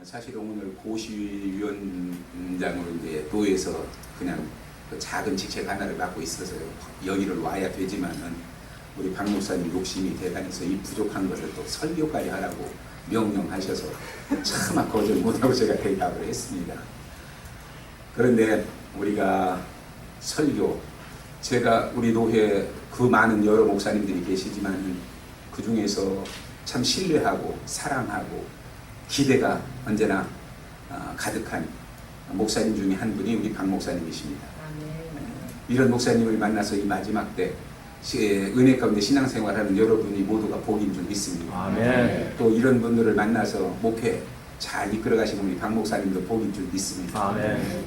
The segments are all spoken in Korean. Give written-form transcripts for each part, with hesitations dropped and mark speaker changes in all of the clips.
Speaker 1: 사실 오늘 고시위원장으로 이제 도에서 그냥 그 작은 직책 하나를 맡고 있어서 여기를 와야 되지만은 우리 박 목사님 욕심이 대단해서 이 부족한 것을 또 설교까지 하라고 명령하셔서 차마 거절 못하고 제가 대답을 했습니다. 그런데 우리가 설교, 제가 우리 노회 그 많은 여러 목사님들이 계시지만 그 중에서 참 신뢰하고 사랑하고 기대가 언제나 가득한 목사님 중에 한 분이 우리 박 목사님이십니다. 이런 목사님을 만나서 이 마지막 때 은혜 가운데 신앙생활하는 여러분이 모두가 복인 줄 믿습니다.
Speaker 2: 아멘.
Speaker 1: 또 이런 분들을 만나서 목회 잘 이끌어가시는 우리 박 목사님도 복인 줄 믿습니다.
Speaker 2: 아멘.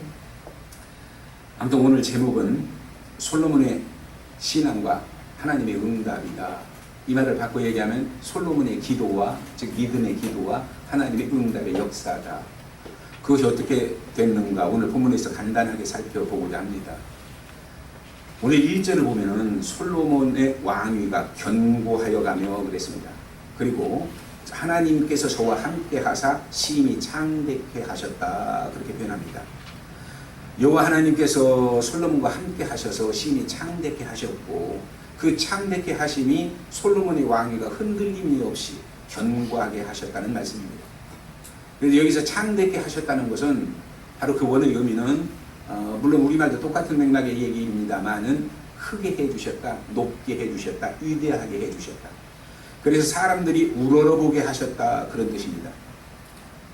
Speaker 1: 아무튼 오늘 제목은 솔로몬의 신앙과 하나님의 응답이다. 이 말을 바꿔 얘기하면 솔로몬의 기도와, 즉 믿음의 기도와 하나님의 응답의 역사다. 그것이 어떻게 됐는가 오늘 본문에서 간단하게 살펴보고자 합니다. 오늘 1절을 보면은 솔로몬의 왕위가 견고하여 가며 그랬습니다. 그리고 하나님께서 저와 함께 하사 심히 창대케 하셨다. 그렇게 표현합니다. 여호와 하나님께서 솔로몬과 함께 하셔서 심히 창대케 하셨고 그 창대케 하심이 솔로몬의 왕위가 흔들림이 없이 견고하게 하셨다는 말씀입니다. 그래서 여기서 창대케 하셨다는 것은 바로 그 원의 의미는 물론 우리말도 똑같은 맥락의 얘기입니다만은 크게 해주셨다, 높게 해주셨다, 위대하게 해주셨다. 그래서 사람들이 우러러보게 하셨다, 그런 뜻입니다.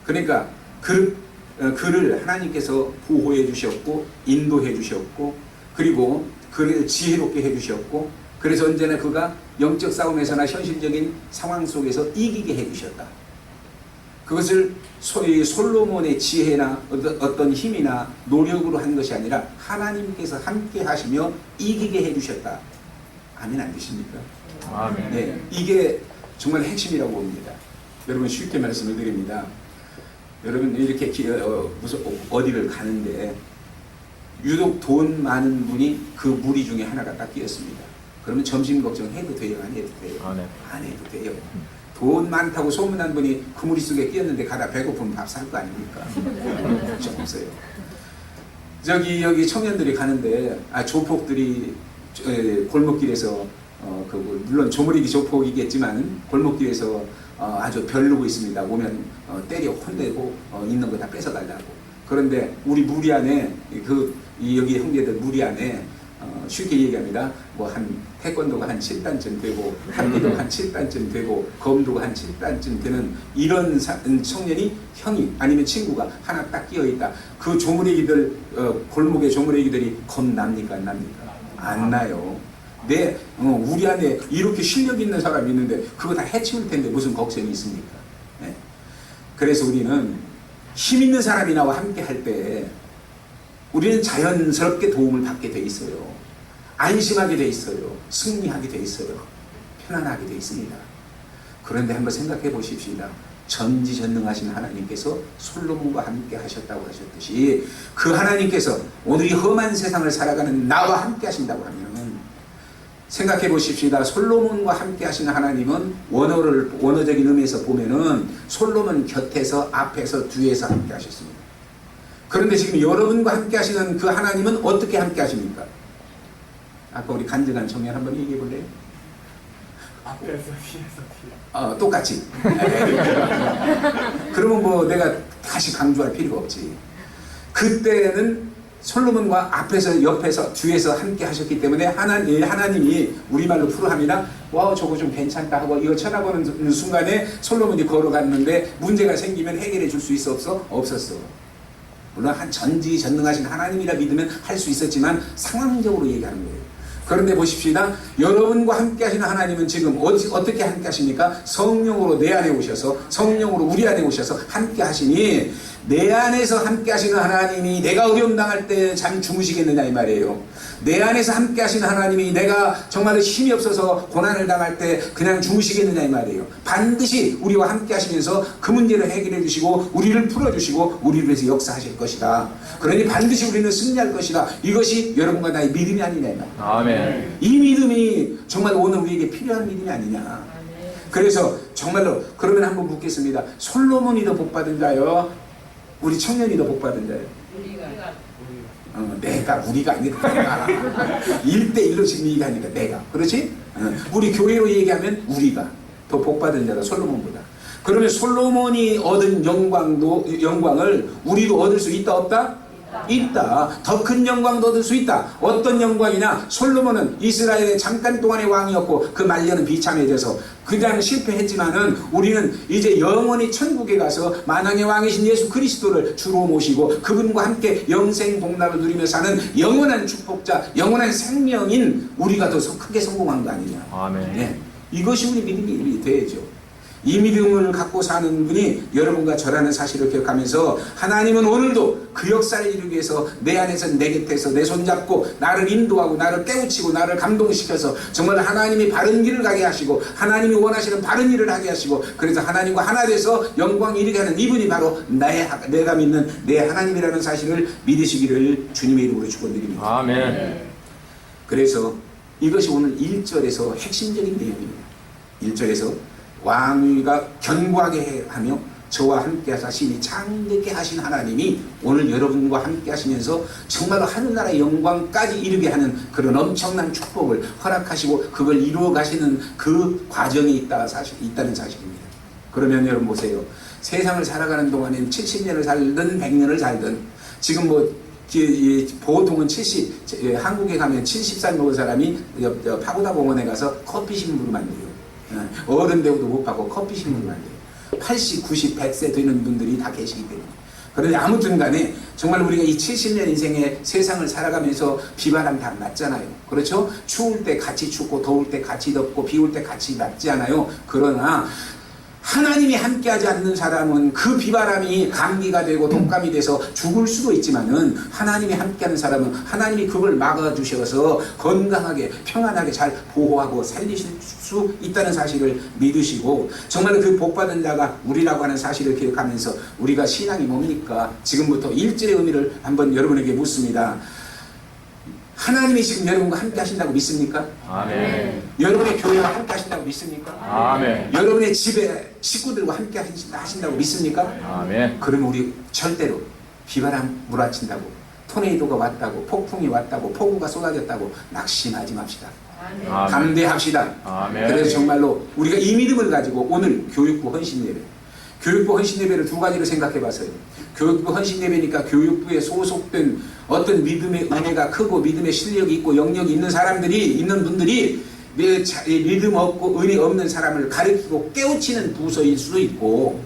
Speaker 1: 그러니까 그를 하나님께서 보호해 주셨고 인도해 주셨고 그리고 그를 지혜롭게 해 주셨고 그래서 언제나 그가 영적 싸움에서나 현실적인 상황 속에서 이기게 해 주셨다. 그것을 소위 솔로몬의 지혜나 어떤 힘이나 노력으로 한 것이 아니라 하나님께서 함께 하시며 이기게 해 주셨다. 아멘 안 되십니까?
Speaker 2: 아멘.
Speaker 1: 네, 이게 정말 핵심이라고 봅니다. 여러분 쉽게 말씀을 드립니다. 여러분 이렇게 어디를 가는데 유독 돈 많은 분이 그 무리 중에 하나가 딱 끼었습니다. 그러면 점심 걱정해도 돼요? 안 해도 돼요? 안 해도 돼요. 돈 많다고 소문난 분이 그 무리 속에 끼었는데 가다 배고프면 밥 살 거 아닙니까? 걱정 없어요. 여기 청년들이 가는데 조폭들이 골목길에서 물론 조무리기 조폭이겠지만 골목길에서 아주 별르고 있습니다. 오면 때려 혼내고 있는 거 다 뺏어가려고. 그런데 우리 무리 안에 여기 형제들 무리 안에 쉽게 얘기합니다. 태권도가 한 7단쯤 되고 한기도가 한 7단쯤 되고 검도가 한 7단쯤 되는 이런 청년이 형이 아니면 친구가 하나 딱 끼어 있다. 그 조무래기들 골목의 조무래기들이 겁납니까 안 납니까? 안 나요. 우리 안에 이렇게 실력 있는 사람이 있는데 그거 다 해치울 텐데 무슨 걱정이 있습니까? 네? 그래서 우리는 힘 있는 사람이 나와 함께 할 때 우리는 자연스럽게 도움을 받게 돼 있어요. 안심하게 돼 있어요. 승리하게 돼 있어요. 편안하게 돼 있습니다. 그런데 한번 생각해 보십시다. 전지전능하신 하나님께서 솔로몬과 함께 하셨다고 하셨듯이 그 하나님께서 오늘 이 험한 세상을 살아가는 나와 함께 하신다고 하면 생각해 보십시다. 솔로몬과 함께 하시는 하나님은 원어적인 의미에서 보면은 솔로몬 곁에서 앞에서 뒤에서 함께 하셨습니다. 그런데 지금 여러분과 함께 하시는 그 하나님은 어떻게 함께 하십니까? 아까 우리 간증한 청년 한번 얘기해 볼래요?
Speaker 2: 앞에서 뒤에서
Speaker 1: 똑같이. 그러면 내가 다시 강조할 필요가 없지. 그때는 솔로몬과 앞에서 옆에서 뒤에서 함께 하셨기 때문에 하나님이 우리말로 풀어합니다. 와 저거 좀 괜찮다 하고 이거 쳐다보는 순간에 솔로몬이 걸어갔는데 문제가 생기면 해결해 줄 수 있어 없어? 없었어. 물론 전지전능하신 하나님이라 믿으면 할 수 있었지만 상황적으로 얘기하는 거예요. 그런데 보십시다. 여러분과 함께 하시는 하나님은 지금 어떻게 함께 하십니까? 성령으로 내 안에 오셔서 성령으로 우리 안에 오셔서 함께 하시니 내 안에서 함께 하시는 하나님이 내가 어려움 당할 때 잠 주무시겠느냐 이 말이에요. 내 안에서 함께 하시는 하나님이 내가 정말 힘이 없어서 고난을 당할 때 그냥 주무시겠느냐 이 말이에요. 반드시 우리와 함께 하시면서 그 문제를 해결해 주시고 우리를 풀어주시고 우리를 위해서 역사하실 것이다. 그러니 반드시 우리는 승리할 것이다. 이것이 여러분과 나의 믿음이 아니냐 이 말이에요.
Speaker 2: 아멘.
Speaker 1: 이 믿음이 정말 오늘 우리에게 필요한 믿음이 아니냐. 그래서 정말로 그러면 한번 묻겠습니다. 솔로몬이 더 복받은 자요? 우리 청년이 더 복받은 자요? 내가 우리가 아니라 내가 1대1로 지금 얘기하니까 내가 그렇지? 우리 교회로 얘기하면 우리가 더 복받은 자다 솔로몬보다. 그러면 솔로몬이 얻은 영광을 우리도 얻을 수 있다 없다? 있다. 더 큰 영광도 얻을 수 있다. 어떤 영광이냐? 솔로몬은 이스라엘의 잠깐 동안의 왕이었고 그 말년은 비참해져서 그냥 실패했지만은 우리는 이제 영원히 천국에 가서 만왕의 왕이신 예수 그리스도를 주로 모시고 그분과 함께 영생복락을 누리며 사는 영원한 축복자, 영원한 생명인 우리가 더 크게 성공한 거 아니냐.
Speaker 2: 아멘.
Speaker 1: 네. 이것이 우리 믿음이 되죠. 이 믿음을 갖고 사는 분이 여러분과 저라는 사실을 기억하면서 하나님은 오늘도 그 역사를 이루기 위해서 내 안에서 내 곁에서 내 손잡고 나를 인도하고 나를 깨우치고 나를 감동시켜서 정말 하나님이 바른 길을 가게 하시고 하나님이 원하시는 바른 일을 하게 하시고 그래서 하나님과 하나 돼서 영광 이르게 하는 이분이 바로 내가 믿는 내 하나님이라는 사실을 믿으시기를 주님의 이름으로 축원드립니다.
Speaker 2: 아멘.
Speaker 1: 그래서 이것이 오늘 1절에서 핵심적인 내용입니다. 1절에서 왕위가 견고하게 하며 저와 함께 하시니 창대케 하신 하나님이 오늘 여러분과 함께 하시면서 정말로 하늘나라의 영광까지 이르게 하는 그런 엄청난 축복을 허락하시고 그걸 이루어 가시는 그 과정이 있다는 사실입니다. 그러면 여러분 보세요. 세상을 살아가는 동안엔 70년을 살든 100년을 살든 지금 보통은 한국에 가면 70살 먹은 사람이 파고다 공원에 가서 커피 심부를 만들어요. 어른 배우도 못 받고 커피 심부를 만들어요. 80, 90, 100세 되는 분들이 다 계시기 때문에. 그런데 아무튼 간에 정말 우리가 이 70년 인생의 세상을 살아가면서 비바람 다 맞잖아요. 그렇죠? 추울 때 같이 춥고 더울 때 같이 덥고 비 올 때 같이 맞지 않아요. 그러나 하나님이 함께하지 않는 사람은 그 비바람이 감기가 되고 독감이 돼서 죽을 수도 있지만은 하나님이 함께하는 사람은 하나님이 그걸 막아주셔서 건강하게 평안하게 잘 보호하고 살리실 수 있다는 사실을 믿으시고 정말 그 복받은 자가 우리라고 하는 사실을 기억하면서 우리가 신앙이 뭡니까? 지금부터 1절의 의미를 한번 여러분에게 묻습니다. 하나님이 지금 여러분과 함께 하신다고 믿습니까?
Speaker 2: 아멘.
Speaker 1: 여러분의 교회와 함께 하신다고 믿습니까?
Speaker 2: 아멘.
Speaker 1: 여러분의 집에 식구들과 함께 하신다고 믿습니까?
Speaker 2: 아멘.
Speaker 1: 그러면 우리 절대로 비바람 몰아친다고 토네이도가 왔다고 폭풍이 왔다고 폭우가 쏟아졌다고 낙심하지 맙시다.
Speaker 2: 아멘.
Speaker 1: 담대합시다.
Speaker 2: 아멘.
Speaker 1: 그래서 정말로 우리가 이 믿음을 가지고 오늘 교육부 헌신 예배, 교육부 헌신 예배를 두 가지로 생각해 봤어요. 교육부 헌신 예배니까 교육부에 소속된 어떤 믿음의 은혜가 크고 믿음의 실력이 있고 영역이 있는 분들이 믿음 없고 은혜 없는 사람을 가르치고 깨우치는 부서일 수도 있고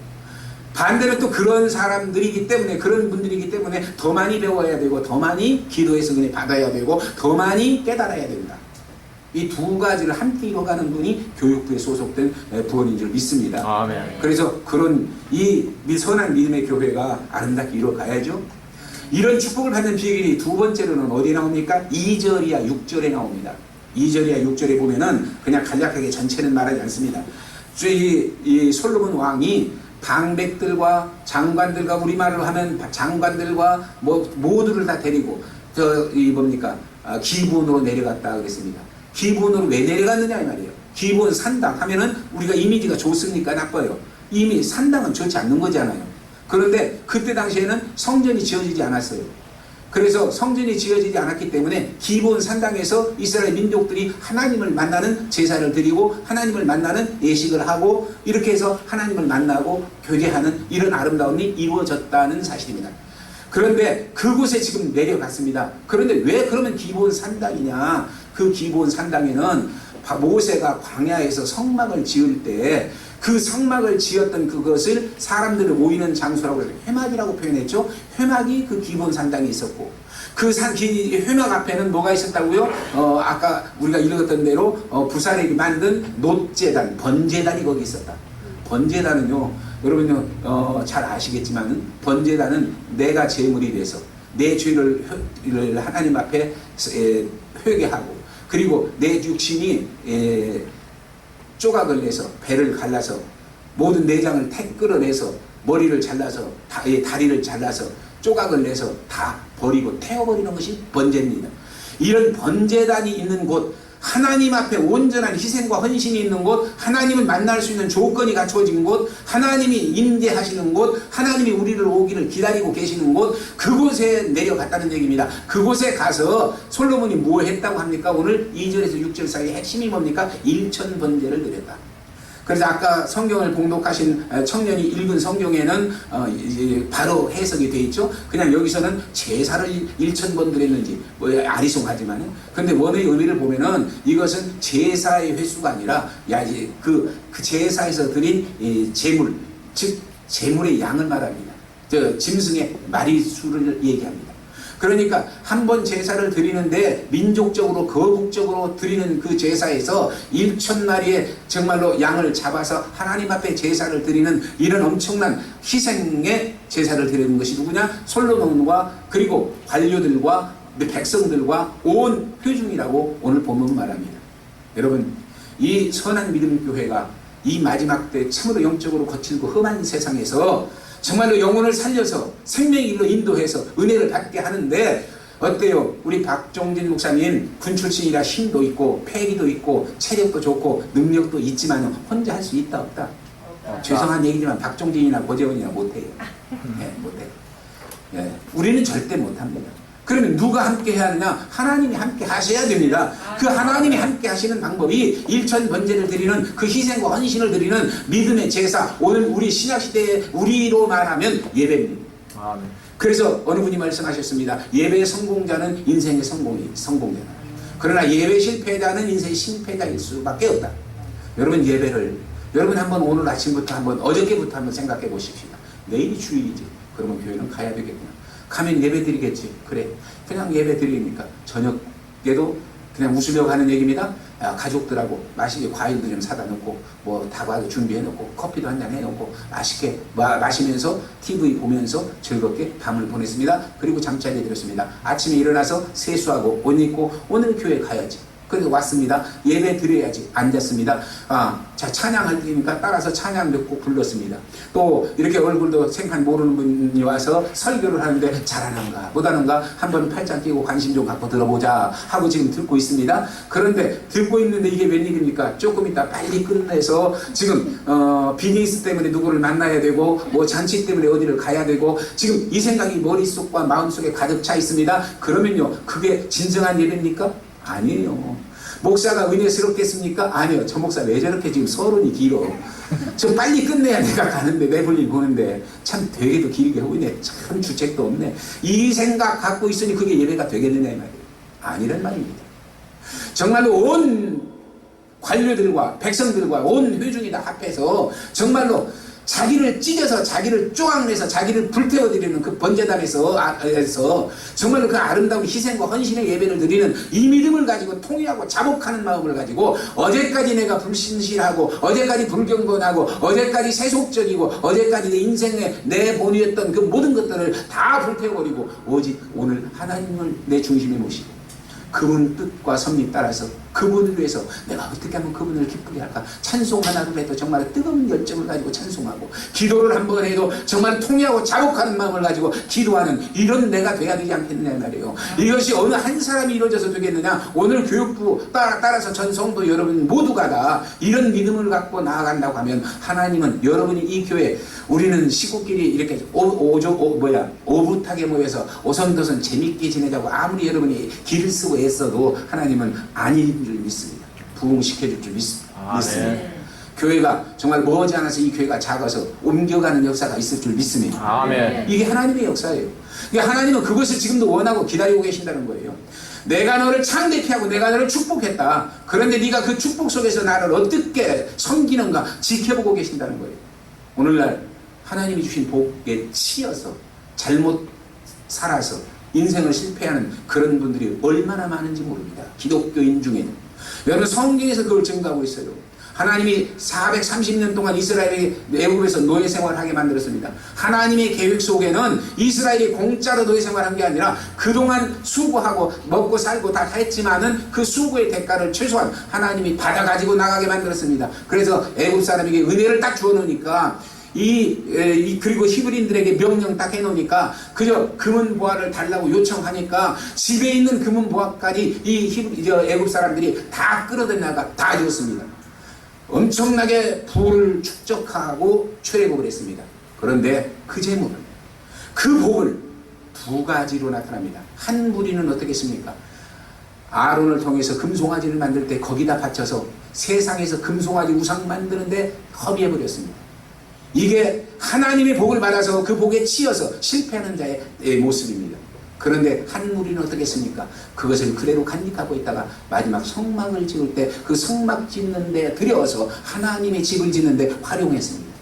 Speaker 1: 반대로 또 그런 사람들이기 때문에 그런 분들이기 때문에 더 많이 배워야 되고 더 많이 기도해서 은혜 받아야 되고 더 많이 깨달아야 된다. 이 두 가지를 함께 이뤄가는 분이 교육부에 소속된 부원인 줄 믿습니다.
Speaker 2: 아멘.
Speaker 1: 그래서 그런 이 선한 믿음의 교회가 아름답게 이뤄가야죠. 이런 축복을 받는 비결이 두 번째로는 어디에 나옵니까? 2절이야 6절에 나옵니다. 2절이야 6절에 보면은 그냥 간략하게 전체는 말하지 않습니다. 이 솔로몬 왕이 방백들과 장관들과 우리말로 하면 장관들과 모두를 다 데리고 기브온으로 내려갔다 그랬습니다. 기브온으로 왜 내려갔느냐 이 말이에요. 기브온 산당 하면은 우리가 이미지가 좋습니까 나빠요? 이미 산당은 좋지 않는 거잖아요. 그런데 그때 당시에는 성전이 지어지지 않았어요. 그래서 성전이 지어지지 않았기 때문에 기브온 산당에서 이스라엘 민족들이 하나님을 만나는 제사를 드리고 하나님을 만나는 예식을 하고 이렇게 해서 하나님을 만나고 교제하는 이런 아름다움이 이루어졌다는 사실입니다. 그런데 그곳에 지금 내려갔습니다. 그런데 왜 그러면 기브온 산당이냐? 그 기브온 산당에는 모세가 광야에서 성막을 지을 때 그 성막을 지었던 그것을 사람들을 모이는 장소라고 해서 회막이라고 표현했죠. 회막이 그 기브온 산당에 있었고 그 회막 앞에는 뭐가 있었다고요? 아까 우리가 읽었던 대로 부살에 만든 놋제단, 번제단이 거기 있었다. 번제단은요, 여러분요 잘 아시겠지만 번제단은 내가 제물이 돼서 내 죄를 하나님 앞에 회개하고 그리고 내 육신이 조각을 내서 배를 갈라서 모든 내장을 끌어내서 머리를 잘라서 다리를 잘라서 조각을 내서 다 버리고 태워버리는 것이 번제입니다. 이런 번제단이 있는 곳 하나님 앞에 온전한 희생과 헌신이 있는 곳, 하나님을 만날 수 있는 조건이 갖추어진 곳, 하나님이 임재하시는 곳, 하나님이 우리를 오기를 기다리고 계시는 곳, 그곳에 내려갔다는 얘기입니다. 그곳에 가서 솔로몬이 뭐 했다고 합니까? 오늘 2절에서 6절 사이의 핵심이 뭡니까? 1000번제를 드렸다. 그래서 아까 성경을 봉독하신 청년이 읽은 성경에는 바로 해석이 되어 있죠. 그냥 여기서는 제사를 1000번 드렸는지 뭐 아리송하지만은, 근데 원의 의미를 보면은 이것은 제사의 횟수가 아니라 그 제사에서 드린 제물, 즉 제물의 양을 말합니다. 짐승의 마리수를 얘기합니다. 그러니까 한 번 제사를 드리는데 민족적으로 거국적으로 드리는 그 제사에서 1000마리의 정말로 양을 잡아서 하나님 앞에 제사를 드리는 이런 엄청난 희생의 제사를 드리는 것이 누구냐? 솔로몬과 그리고 관료들과 백성들과 온 회중이라고 오늘 본문 말합니다. 여러분, 이 선한 믿음 교회가 이 마지막 때 참으로 영적으로 거칠고 험한 세상에서 정말로 영혼을 살려서 생명의 길로 인도해서 은혜를 받게 하는데, 어때요? 우리 박종진 목사님 군 출신이라 힘도 있고 패기도 있고 체력도 좋고 능력도 있지만 혼자 할 수 있다 없다? 죄송한 얘기지만 박종진이나 고재원이나 못해요. 못해요. 우리는 절대 못합니다. 그러면 누가 함께 해야 하느냐? 하나님이 함께 하셔야 됩니다. 그 하나님이 함께 하시는 방법이 1000번제를 드리는 그 희생과 헌신을 드리는 믿음의 제사, 오늘 우리 신약시대에 우리로 말하면 예배입니다. 아멘. 그래서 어느 분이 말씀하셨습니다. 예배의 성공자는 인생의 성공자다. 그러나 예배 실패자는 인생의 실패자일 수밖에 없다. 여러분, 예배를 여러분 한번 오늘 아침부터 한번 어저께부터 한번 생각해 보십시오. 내일이 주일이지. 그러면 교회는 가야 되겠구나. 가면 예배 드리겠지. 그래, 그냥 예배 드리니까 저녁에도 그냥 웃으며 가는 얘기입니다. 가족들하고 맛있게 과일도 좀 사다 놓고 뭐 다과도 준비해 놓고 커피도 한잔 해 놓고 맛있게 마시면서 TV 보면서 즐겁게 밤을 보냈습니다. 그리고 잠자리에 들었습니다. 아침에 일어나서 세수하고 옷 입고 오늘 교회 가야지. 그래서 왔습니다. 예배 드려야지. 앉았습니다. 자, 찬양할 때니까 따라서 찬양 몇 곡 불렀습니다. 또 이렇게 얼굴도 생판 모르는 분이 와서 설교를 하는데 잘하는가 못하는가 한번 팔짱 끼고 관심 좀 갖고 들어보자 하고 지금 듣고 있습니다. 그런데 듣고 있는데 이게 웬일입니까? 조금 이따 빨리 끝내서 지금 비즈니스 때문에 누구를 만나야 되고 뭐 잔치 때문에 어디를 가야 되고 지금 이 생각이 머릿속과 마음속에 가득 차 있습니다. 그러면요, 그게 진정한 예배입니까? 아니에요. 목사가 은혜스럽겠습니까? 아니요. 저 목사 왜 저렇게 지금 서론이 길어? 저 빨리 끝내야 내가 가는데, 내 볼일 보는데 참 되게도 길게 하고 있네. 참 주책도 없네. 이 생각 갖고 있으니 그게 예배가 되겠느냐 이 말이에요. 아니란 말입니다. 정말로 온 관료들과 백성들과 온 회중이 다 합해서 정말로 자기를 찢어서 자기를 쪼각내서 자기를 불태워드리는 그 번제단에서 정말로 그 아름다운 희생과 헌신의 예배를 드리는 이 믿음을 가지고 통회하고 자복하는 마음을 가지고 어제까지 내가 불신실하고 어제까지 불경건하고 어제까지 세속적이고 어제까지 내 인생에 내 본이었던 그 모든 것들을 다 불태워버리고 오직 오늘 하나님을 내 중심에 모시고 그분 뜻과 섭리 따라서 그분을 위해서 내가 어떻게 하면 그분을 기쁘게 할까? 찬송 하나를 해도 정말 뜨거운 열정을 가지고 찬송하고 기도를 한 번 해도 정말 통회하고 자복하는 마음을 가지고 기도하는 이런 내가 돼야 되지 않겠느냐 말이에요. 이것이 어느 한 사람이 이루어져서 되겠느냐? 오늘 교육부 따라서 전 성도 여러분 모두가 다 이런 믿음을 갖고 나아간다고 하면 하나님은 여러분이 이 교회 우리는 식구끼리 이렇게 오붓하게 모여서 오선도선 재밌게 지내자고 아무리 여러분이 길을 쓰고 애써도 하나님은 아닌 줄 믿습니다. 부흥시켜줄 줄 믿습니다. 교회가 정말 머지않아서 이 교회가 작아서 옮겨가는 역사가 있을 줄 믿습니다. 아멘. 이게 하나님의 역사예요. 하나님은 그것을 지금도 원하고 기다리고 계신다는 거예요. 내가 너를 창대케 하고 내가 너를 축복했다. 그런데 네가 그 축복 속에서 나를 어떻게 섬기는가 지켜보고 계신다는 거예요. 오늘날 하나님이 주신 복에 치여서 잘못 살아서 인생을 실패하는 그런 분들이 얼마나 많은지 모릅니다. 기독교인 중에는. 여러분, 성경에서 그걸 증거하고 있어요. 하나님이 430년 동안 이스라엘이 애굽에서 노예 생활을 하게 만들었습니다. 하나님의 계획 속에는 이스라엘이 공짜로 노예 생활한 게 아니라 그동안 수고하고 먹고 살고 다 했지만은 그 수고의 대가를 최소한 하나님이 받아가지고 나가게 만들었습니다. 그래서 애굽 사람에게 은혜를 딱 주어 놓으니까 그리고 히브리인들에게 명령 딱 해놓으니까 그저 금은 보화를 달라고 요청하니까 집에 있는 금은 보화까지 애굽 사람들이 다 끌어들여다가 다 줬습니다. 엄청나게 부를 축적하고 출애굽을 했습니다. 그런데 그 재물은, 그 복을 두 가지로 나타납니다. 한 무리는 어떻겠습니까? 아론을 통해서 금송아지를 만들 때 거기다 바쳐서 세상에서 금송아지 우상 만드는데 허비해버렸습니다. 이게 하나님의 복을 받아서 그 복에 치여서 실패하는 자의 모습입니다. 그런데 한 무리는 어떻겠습니까? 그것을 그대로 간직하고 있다가 마지막 성막을 지을 때 그 성막 짓는 데 들여서 하나님의 집을 짓는 데 활용했습니다.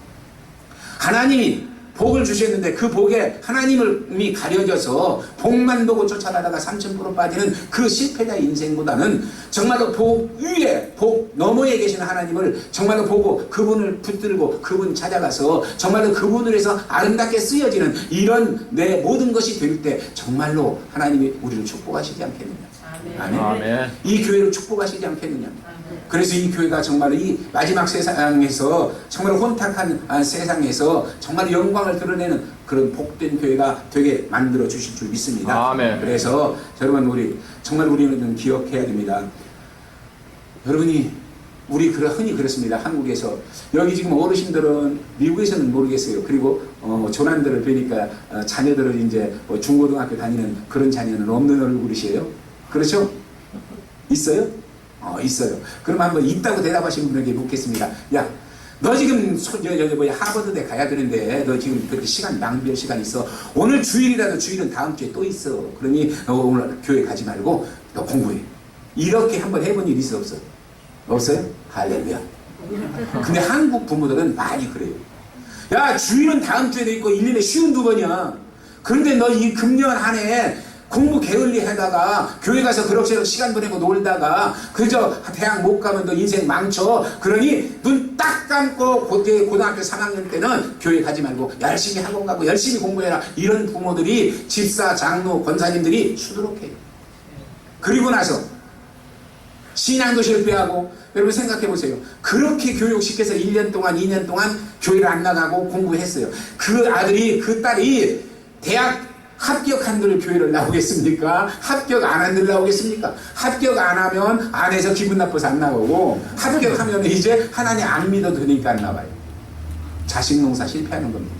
Speaker 1: 하나님이 복을 주셨는데 그 복에 하나님이 가려져서 복만 보고 쫓아가다가 3000% 빠지는 그 실패자의 인생보다는 정말로 복 위에 복 너머에 계신 하나님을 정말로 보고 그분을 붙들고 그분 찾아가서 정말로 그분을 해서 아름답게 쓰여지는 이런 내 모든 것이 될 때 정말로 하나님이 우리를 축복하시지 않겠느냐. 아멘.
Speaker 2: 아멘.
Speaker 1: 이 교회를 축복하시지 않겠느냐. 그래서 이 교회가 정말로 이 마지막 세상에서 정말 혼탁한 세상에서 정말 영광을 드러내는 그런 복된 교회가 되게 만들어 주실 줄 믿습니다.
Speaker 2: 아멘.
Speaker 1: 그래서 여러분 정말 우리는 기억해야 됩니다. 여러분이 우리 흔히 그렇습니다. 한국에서 여기 지금 어르신들은 미국에서는 모르겠어요. 그리고 조난들을 뵈니까 자녀들을 이제 중고등학교 다니는 그런 자녀는 없는 얼굴이시에요. 그렇죠? 있어요? 있어요. 그럼 한번 있다고 대답하신 분에게 묻겠습니다. 야, 너 지금 하버드대 가야 되는데 너 지금 그렇게 낭비할 시간 있어. 오늘 주일이라도 주일은 다음 주에 또 있어. 그러니 너 오늘 교회 가지 말고 너 공부해. 이렇게 한번 해본 일 있어 없어? 없어요? 할렐루야. 근데 한국 부모들은 많이 그래요. 야, 주일은 다음 주에도 있고 1년에 쉬운 2번이야. 그런데 너 이 금년 한 해 공부 게을리 하다가 교회 가서 그럭저럭 시간 보내고 놀다가 그저 대학 못 가면 너 인생 망쳐. 그러니 눈 딱 감고 고등학교 3학년 때는 교회 가지 말고 열심히 학원 가고 열심히 공부해라. 이런 부모들이 집사, 장로, 권사님들이 수두룩해요. 그리고 나서 신앙도 실패하고. 여러분 생각해 보세요. 그렇게 교육시켜서 1년 동안 2년 동안 교회를 안 나가고 공부했어요. 그 아들이 그 딸이 대학 합격한들 교회를 나오겠습니까? 합격 안 한들 나오겠습니까? 합격 안 하면 안에서 기분 나빠서 안 나오고 합격하면 이제 하나님 안 믿어도 되니까 안 나와요. 자식 농사 실패하는 겁니다.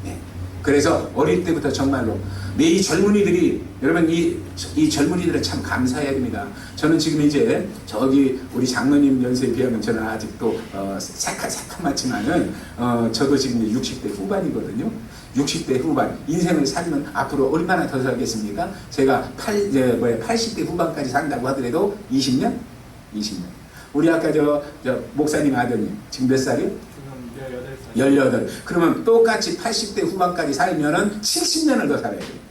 Speaker 1: 네. 그래서 어릴 때부터 정말로 이 젊은이들이 여러분 이 젊은이들은 참 감사해야 됩니다. 저는 지금 이제 저기 우리 장로님 연세에 비하면 저는 아직도 새카맣지만은 저도 지금 60대 후반이거든요. 60대 후반 인생을 살면 앞으로 얼마나 더 살겠습니까? 제가 80대 후반까지 산다고 하더라도 20년? 20년. 우리 아까 저 목사님 아드님 지금 몇 살이요?
Speaker 2: 지금 18살.
Speaker 1: 18. 그러면 똑같이 80대 후반까지 살면은 70년을 더 살아야 돼요.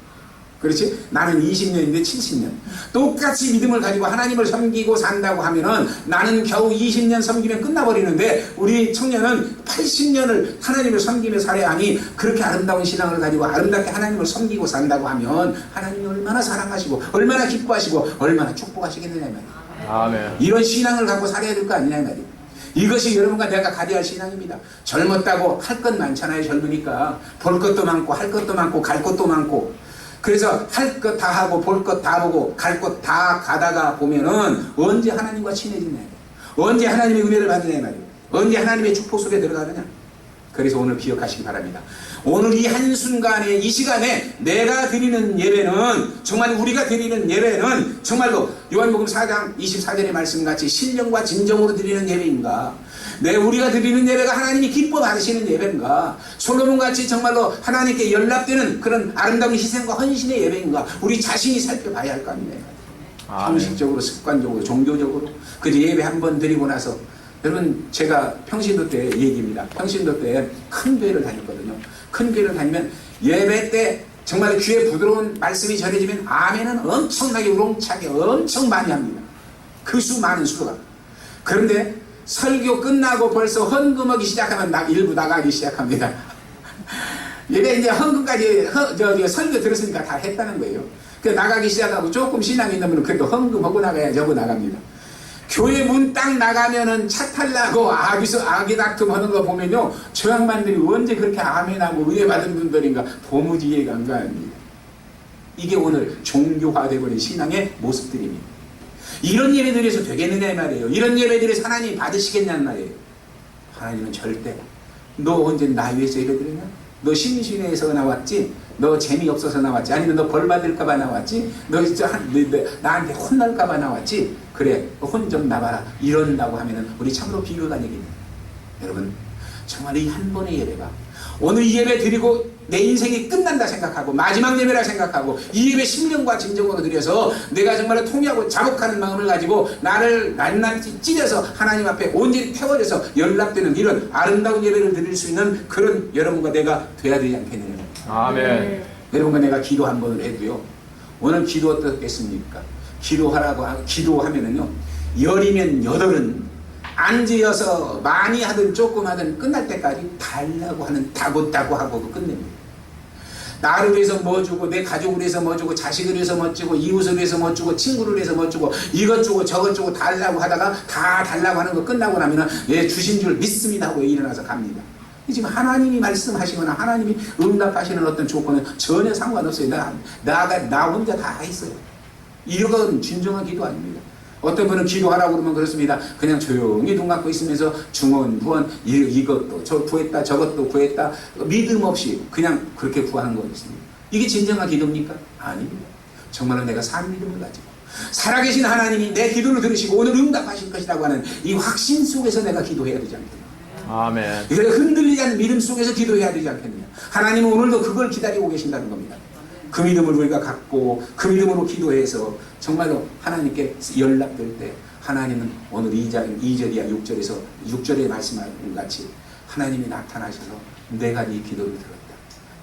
Speaker 1: 그렇지? 나는 20년인데 70년. 똑같이 믿음을 가지고 하나님을 섬기고 산다고 하면은 나는 겨우 20년 섬기면 끝나버리는데 우리 청년은 80년을 하나님을 섬기며 살아야 하니 그렇게 아름다운 신앙을 가지고 아름답게 하나님을 섬기고 산다고 하면 하나님이 얼마나 사랑하시고 얼마나 기뻐하시고 얼마나 축복하시겠느냐 이 말이에요.
Speaker 2: 아멘.
Speaker 1: 이런 신앙을 갖고 살아야 될 거 아니냐 이 말이에요. 이것이 여러분과 내가 가져야 할 신앙입니다. 젊었다고 할 것 많잖아요. 젊으니까 볼 것도 많고 할 것도 많고 갈 것도 많고 그래서 할 것 다 하고 볼 것 다 보고 갈 것 다 가다가 보면은 언제 하나님과 친해지냐, 언제 하나님의 은혜를 받느냐 말이에요. 언제 하나님의 축복 속에 들어가느냐. 그래서 오늘 기억하시기 바랍니다. 오늘 이 한순간에 이 시간에 내가 드리는 예배는 정말 우리가 드리는 예배는 정말로 요한복음 4장 24절의 말씀같이 신령과 진정으로 드리는 예배인가, 우리가 드리는 예배가 하나님이 기뻐 받으시는 예배인가, 솔로몬같이 정말로 하나님께 연락되는 그런 아름다운 희생과 헌신의 예배인가, 우리 자신이 살펴봐야 할 거 아닙니까? 형식적으로 습관적으로 종교적으로 그저 예배 한 번 드리고 나서 여러분 제가 평신도 때 얘기입니다. 평신도 때 큰 교회를 다녔거든요. 큰 교회를 다니면 예배 때 정말 귀에 부드러운 말씀이 전해지면 아멘은 엄청나게 우렁차게 엄청 많이 합니다. 그 많은 수가. 그런데 설교 끝나고 벌써 헌금하기 시작하면 일부 나가기 시작합니다. 예배 이제 헌금까지 설교 들었으니까 다 했다는 거예요. 그 나가기 시작하고 조금 신앙이 있는 분은 그래도 헌금하고 나가야지 하고 나갑니다. 교회 문 딱 나가면은 차 탈라고 아기 다툼하는 거 보면요, 저 양반들이 언제 그렇게 아멘하고 은혜 받은 분들인가 도무지 이해가 안 갑니다. 이게 오늘 종교화되어버린 신앙의 모습들입니다. 이런 예배드려서 되겠느냐 이 말이에요. 이런 예배드려서 하나님 받으시겠냐는 말이에요. 하나님은 절대 너 언제 나 위해서 예배드리냐? 너 심신에서 나왔지? 너 재미없어서 나왔지? 아니면 너 벌 받을까봐 나왔지? 너 진짜 나한테 혼날까봐 나왔지? 그래, 혼 좀 나봐라. 이런다고 하면은 우리 참으로 비교가 얘기입니다. 여러분, 정말 이 한 번의 예배가 오늘 이 예배 드리고 내 인생이 끝난다 생각하고 마지막 예배라 생각하고 이 예배 10년과 진정으로 드려서 내가 정말 통회하고 자복하는 마음을 가지고 나를 낱낱이 찢어서 하나님 앞에 온전히 태워져서 연락되는 이런 아름다운 예배를 드릴 수 있는 그런 여러분과 내가 돼야 되지 않겠느냐.
Speaker 2: 아멘.
Speaker 1: 여러분과 내가 기도 한 번을 해도요, 오늘 기도 어떻겠습니까? 기도하면은요, 열이면 여덟은 앉으어서 많이 하든 조금 하든 끝날 때까지 달라고 하는 다고 하고 끝냅니다. 나를 위해서 뭐 주고 내 가족을 위해서 뭐 주고 자식을 위해서 뭐 주고 이웃을 위해서 뭐 주고 친구를 위해서 뭐 주고 이것 주고 저것 주고 달라고 하다가 다 달라고 하는 거 끝나고 나면은 예, 주신 줄 믿습니다 하고 일어나서 갑니다. 지금 하나님이 말씀하시거나 하나님이 응답하시는 어떤 조건은 전혀 상관없어요. 나 혼자 다 했어요. 이건 진정한 기도 아닙니다. 어떤 분은 기도하라고 그러면 그렇습니다. 그냥 조용히 눈 감고 있으면서 중원, 부원, 이것도 저 구했다 저것도 구했다 믿음 없이 그냥 그렇게 구하는 거였습니다. 이게 진정한 기도입니까? 아닙니다. 정말로 내가 산 믿음을 가지고 살아계신 하나님이 내 기도를 들으시고 오늘 응답하실 것이라고 하는 이 확신 속에서 내가 기도해야 되지 않겠냐.
Speaker 2: 아멘.
Speaker 1: 이걸 흔들리지 않는 믿음 속에서 기도해야 되지 않겠느냐. 하나님은 오늘도 그걸 기다리고 계신다는 겁니다. 그 믿음을 우리가 갖고 그 믿음으로 기도해서 정말로 하나님께 연락될 때 하나님은 오늘 2절이야 6절에 말씀하신 같이 하나님이 나타나셔서 내가 네 기도를 들었다.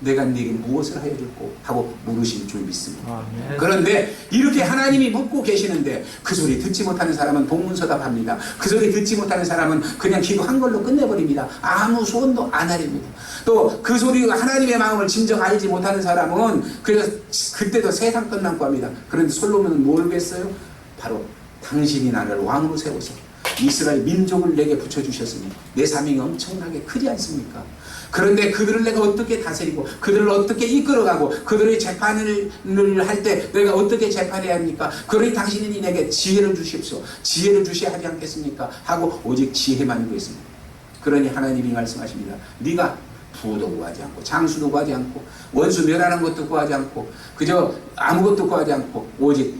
Speaker 1: 내가 네게 무엇을 하여 줄고 하고 물으실 줄 믿습니다.
Speaker 2: 아멘.
Speaker 1: 그런데 이렇게 하나님이 묻고 계시는데 그 소리 듣지 못하는 사람은 동문서답합니다. 그 소리 듣지 못하는 사람은 그냥 기도한 걸로 끝내버립니다. 아무 소원도 안 하렵니다. 또 그 소리가 하나님의 마음을 진정 알지 못하는 사람은 그래서 그때도 세상 끝난고 합니다. 그런데 솔로몬은 뭘 했어요? 바로 당신이 나를 왕으로 세워서 이스라엘 민족을 내게 붙여주셨으니 내 사명이 엄청나게 크지 않습니까? 그런데 그들을 내가 어떻게 다스리고 그들을 어떻게 이끌어가고 그들의 재판을 할 때 내가 어떻게 재판해야 합니까? 그러니 당신이 내게 지혜를 주십시오. 지혜를 주셔야 하지 않겠습니까? 하고 오직 지혜만 구했습니다. 그러니 하나님이 말씀하십니다. 네가 부도 구하지 않고 장수도 구하지 않고 원수 멸하는 것도 구하지 않고 그저 아무것도 구하지 않고 오직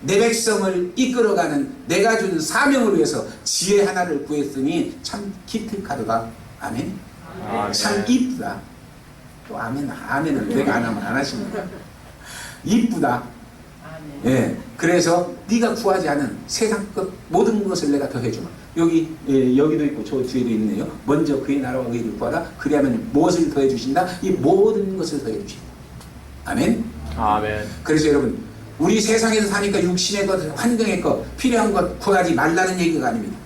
Speaker 1: 내 백성을 이끌어가는 내가 준 사명을 위해서 지혜 하나를 구했으니 참 기특하도다. 아멘.
Speaker 2: 아멘.
Speaker 1: 참 이쁘다. 또 아멘은 내가 안 하면 안 하십니다. 이쁘다. 예, 그래서 네가 구하지 않은 세상 것 모든 것을 내가 더해주마. 여기도 있고 저 뒤에도 있네요. 먼저 그의 나라와 그의 일을 구하라. 그리하면 무엇을 더해주신다? 이 모든 것을 더해주신다. 아멘.
Speaker 2: 아멘.
Speaker 1: 그래서 여러분 우리 세상에서 사니까 육신의 것, 환경의 것, 필요한 것 구하지 말라는 얘기가 아닙니다.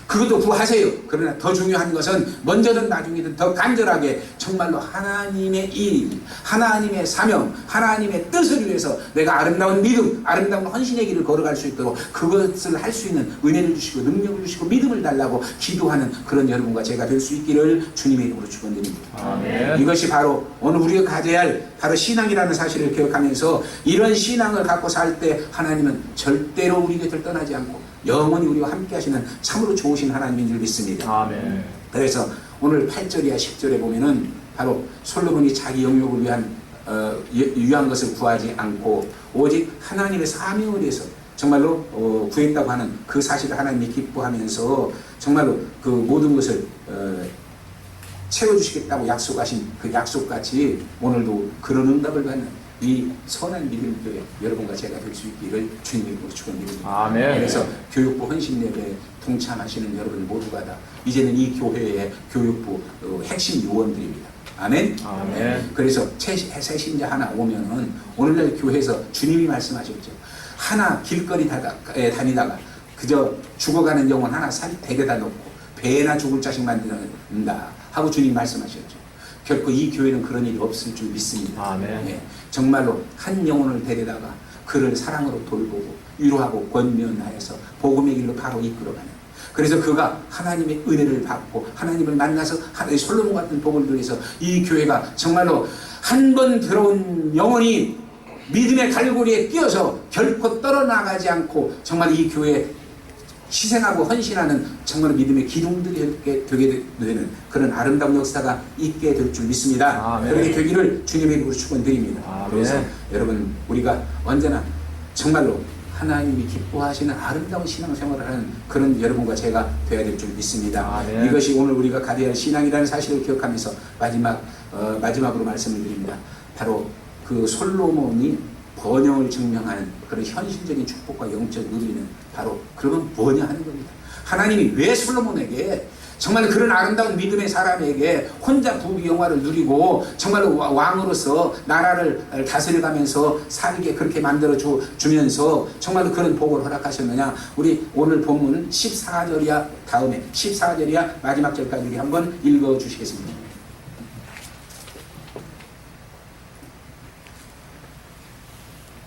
Speaker 1: 그것도 구하세요. 그러나 더 중요한 것은 먼저든 나중이든 더 간절하게 정말로 하나님의 일, 하나님의 사명, 하나님의 뜻을 위해서 내가 아름다운 믿음, 아름다운 헌신의 길을 걸어갈 수 있도록 그것을 할 수 있는 은혜를 주시고 능력을 주시고 믿음을 달라고 기도하는 그런 여러분과 제가 될 수 있기를 주님의 이름으로 축원드립니다.
Speaker 2: 아멘.
Speaker 1: 이것이 바로 오늘 우리가 가져야 할 바로 신앙이라는 사실을 기억하면서 이런 신앙을 갖고 살 때 하나님은 절대로 우리 곁을 떠나지 않고 영원히 우리와 함께 하시는 참으로 좋으신 하나님인 줄 믿습니다.
Speaker 2: 아멘.
Speaker 1: 그래서 오늘 8절이야 10절에 보면은 바로 솔로몬이 자기 영역을 위한 것을 구하지 않고 오직 하나님의 사명을 위해서 정말로 구했다고 하는 그 사실을 하나님이 기뻐하면서 정말로 그 모든 것을 채워주시겠다고 약속하신 그 약속같이 오늘도 그런 응답을 받는 이 선한 믿음교회 여러분과 제가 될 수 있기를 주님으로 축원드립니다.
Speaker 2: 아멘.
Speaker 1: 그래서 교육부 헌신예배에 동참하시는 여러분 모두가 다 이제는 이 교회의 교육부 핵심 요원들입니다. 아멘.
Speaker 2: 아멘.
Speaker 1: 그래서 새 신자 하나 오면은 오늘날 교회에서 주님이 말씀하셨죠. 하나 길거리 다니다가 그저 죽어가는 영혼 하나 살 데려다 놓고 배나 죽을 자식 만든다 하고 주님 말씀하셨죠. 결코 이 교회는 그런 일이 없을 줄 믿습니다.
Speaker 2: 아멘.
Speaker 1: 예, 정말로 한 영혼을 데려다가 그를 사랑으로 돌보고 위로하고 권면하여서 복음의 길로 바로 이끌어가는, 그래서 그가 하나님의 은혜를 받고 하나님을 만나서 하나의 솔로몬 같은 복을 누려서 이 교회가 정말로 한 번 들어온 영혼이 믿음의 갈고리에 끼어서 결코 떨어나가지 않고 정말 이 교회에 희생하고 헌신하는 정말 믿음의 기둥들이 되게 되는 그런 아름다운 역사가 있게 될 줄 믿습니다.
Speaker 2: 아멘.
Speaker 1: 그렇게 되기를 주님의 이름으로 축원드립니다.
Speaker 2: 아멘.
Speaker 1: 그래서 여러분, 우리가 언제나 정말로 하나님이 기뻐하시는 아름다운 신앙생활을 하는 그런 여러분과 제가 되어야 될 줄 믿습니다.
Speaker 2: 아멘.
Speaker 1: 이것이 오늘 우리가 가져야 할 신앙이라는 사실을 기억하면서 마지막으로 말씀을 드립니다. 바로 그 솔로몬이 번영을 증명하는 그런 현실적인 축복과 영적 의미는 바로 그러면 번영하는 겁니다. 하나님이 왜 솔로몬에게 정말 그런 아름다운 믿음의 사람에게 혼자 부귀영화를 누리고 정말로 왕으로서 나라를 다스려가면서 살게 그렇게 만들어 주면서 정말로 그런 복을 허락하셨느냐? 우리 오늘 본문 14절이야 다음에 14절이야 마지막 절까지 우리 한번 읽어 주시겠습니다.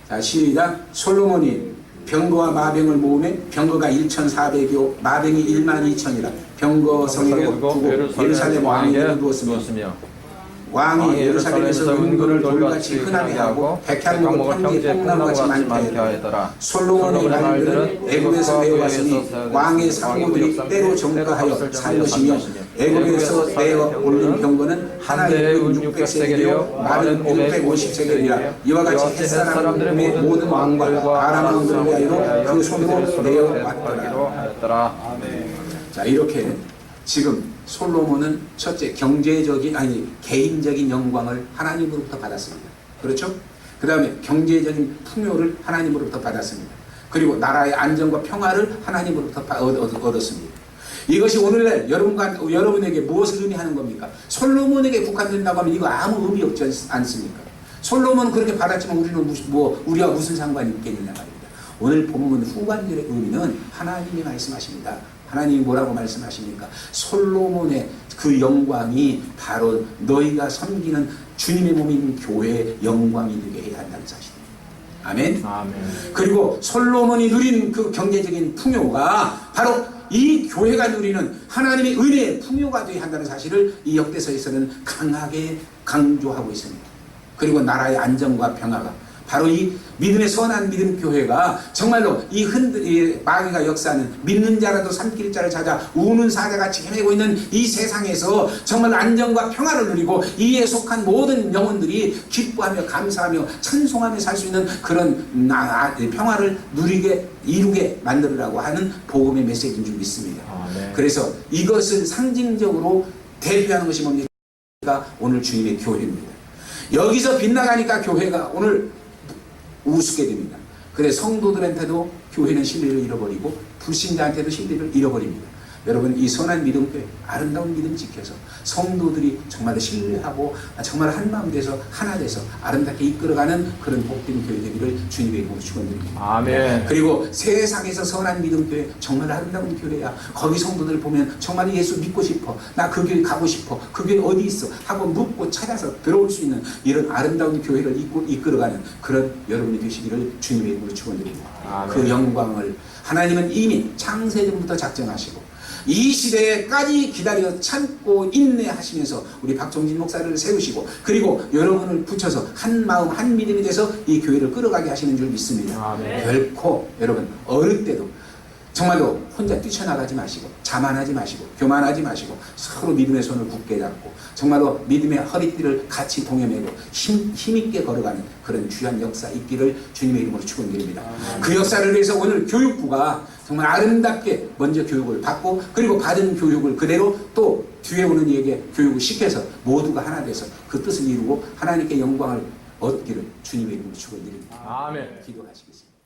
Speaker 1: 자, 시작. 솔로몬이 병거와 마병을 모으매 병거가 1,400여 마병이 12,000이라 병거 성에로 두고 예루살렘 왕에게 두었으며 왕이 예루살렘에서 은근을 돌같이 흔하게 하고 백향목을 평지에 뽕나무같이 많게 하였더라. 솔로몬의 말들은 애굽에서 내어왔으니 왕의 상무들이 때로 정가하여 살 것이며 애굽에서 내어 올린 병거는 하나의 은 600세겔이요 말은 550세겔이라. 이와 같이 햇사람들의 모든 왕과 아람 왕들을 위하여 그 손으로 내어왔더라. 자, 이렇게 지금 솔로몬은 첫째 개인적인 영광을 하나님으로부터 받았습니다. 그렇죠? 그 다음에 경제적인 풍요를 하나님으로부터 받았습니다. 그리고 나라의 안정과 평화를 하나님으로부터 얻었습니다. 이것이 오늘날 여러분에게 무엇을 의미하는 겁니까? 솔로몬에게 국한된다고 하면 이거 아무 의미 없지 않습니까? 솔로몬은 그렇게 받았지만 우리와 무슨 상관이 있겠느냐 말입니다. 오늘 본문 후반절의 의미는 하나님이 말씀하십니다. 하나님이 뭐라고 말씀하십니까? 솔로몬의 그 영광이 바로 너희가 섬기는 주님의 몸인 교회의 영광이 되게 해야 한다는 사실입니다. 아멘.
Speaker 2: 아멘.
Speaker 1: 그리고 솔로몬이 누린 그 경제적인 풍요가 바로 이 교회가 누리는 하나님의 은혜의 풍요가 되어야 한다는 사실을 이 역대서에서는 강하게 강조하고 있습니다. 그리고 나라의 안정과 평화가 바로 이 믿음의 선한 믿음 교회가 정말로 이 마귀가 역사하는 믿는 자라도 삼킬 자를 찾아 우는 사자같이 헤매고 있는 이 세상에서 정말 안정과 평화를 누리고 이에 속한 모든 영혼들이 기뻐하며 감사하며 찬송하며 살 수 있는 그런 평화를 이루게 만들으라고 하는 복음의 메시지인 줄 믿습니다.
Speaker 2: 아멘.
Speaker 1: 그래서 이것을 상징적으로 대표하는 것이 뭡니까? 오늘 주님의 교회입니다. 여기서 빗나가니까 교회가 오늘 우습게 됩니다. 그래서 성도들한테도 교회는 신뢰를 잃어버리고 불신자한테도 신뢰를 잃어버립니다. 여러분, 이 선한 믿음교회 아름다운 믿음 지켜서 성도들이 정말 신뢰하고 정말 한마음 돼서 하나 돼서 아름답게 이끌어가는 그런 복된 교회 되기를 주님의 이름으로 축원드립니다.
Speaker 2: 아멘.
Speaker 1: 그리고 세상에서 선한 믿음교회 정말 아름다운 교회야. 거기 성도들 보면 정말 예수 믿고 싶어. 나 그 교회 가고 싶어. 그 교회 어디 있어? 하고 묻고 찾아서 들어올 수 있는 이런 아름다운 교회를 이끌어가는 그런 여러분이 되시기를 주님의 이름으로 축원드립니다.
Speaker 2: 아멘.
Speaker 1: 그 영광을 하나님은 이미 창세전부터 작정하시고 이 시대에까지 기다려 참고 인내하시면서 우리 박종진 목사를 세우시고 그리고 여러분을 붙여서 한 마음 한 믿음이 돼서 이 교회를 끌어가게 하시는 줄 믿습니다.
Speaker 2: 아멘.
Speaker 1: 결코 여러분 어릴 때도 정말로 혼자 뛰쳐나가지 마시고 자만하지 마시고 교만하지 마시고 서로 믿음의 손을 굳게 잡고 정말로 믿음의 허리띠를 같이 동여매고 힘있게 걸어가는 그런 귀한 역사 있기를 주님의 이름으로 축원드립니다. 그 역사를 위해서 오늘 교육부가 정말 아름답게 먼저 교육을 받고 그리고 받은 교육을 그대로 또 뒤에 오는 이에게 교육을 시켜서 모두가 하나 돼서 그 뜻을 이루고 하나님께 영광을 얻기를 주님의 이름으로 축원드립니다.
Speaker 2: 아멘.
Speaker 1: 기도하시겠습니다.